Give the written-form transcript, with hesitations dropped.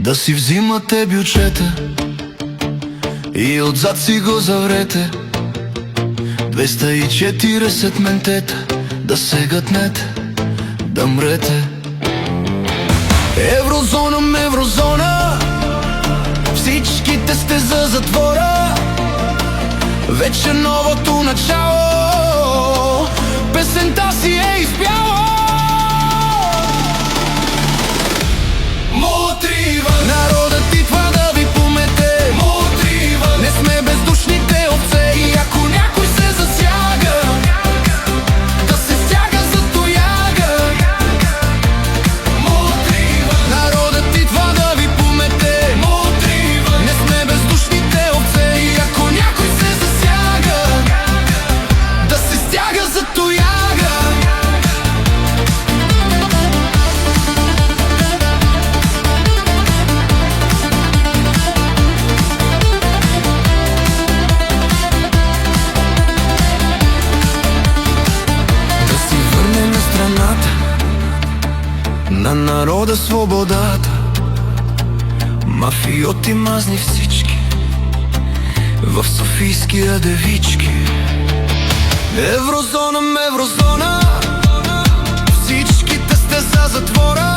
Да си взимате бюджета и отзад си го заврете. 240 ментета да се гътнете, да мрете. Еврозона, еврозона, всичките сте за затвора. Вече новото начало, песента си е изпяла. Народът идва да ви помете. Не сме бездушните овце. И ако някой се засяга, да се стяга за тояга. Народът идва да ви помете. Не сме бездушните овце. И ако някой се засяга, да се стяга за тояга. На народа свободата, мафиоти мазни всички в софийския девички. Еврозона, еврозона, всичките сте за затвора.